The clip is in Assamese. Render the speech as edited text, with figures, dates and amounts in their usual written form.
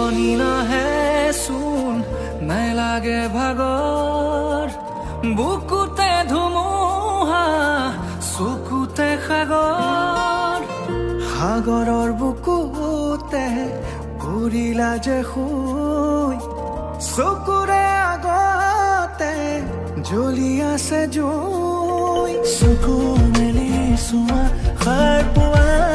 টোপনি নাহে চোন নাই লাগে ভাগৰ বুকুতে ধুমুহা চকুতে সাগৰ সাগৰৰ বুকুতে পৰিলা যে শুই চকুৰে আগতে জ্বলি আছে জুই চকু মেলি চোৱা সাৰ পোৱা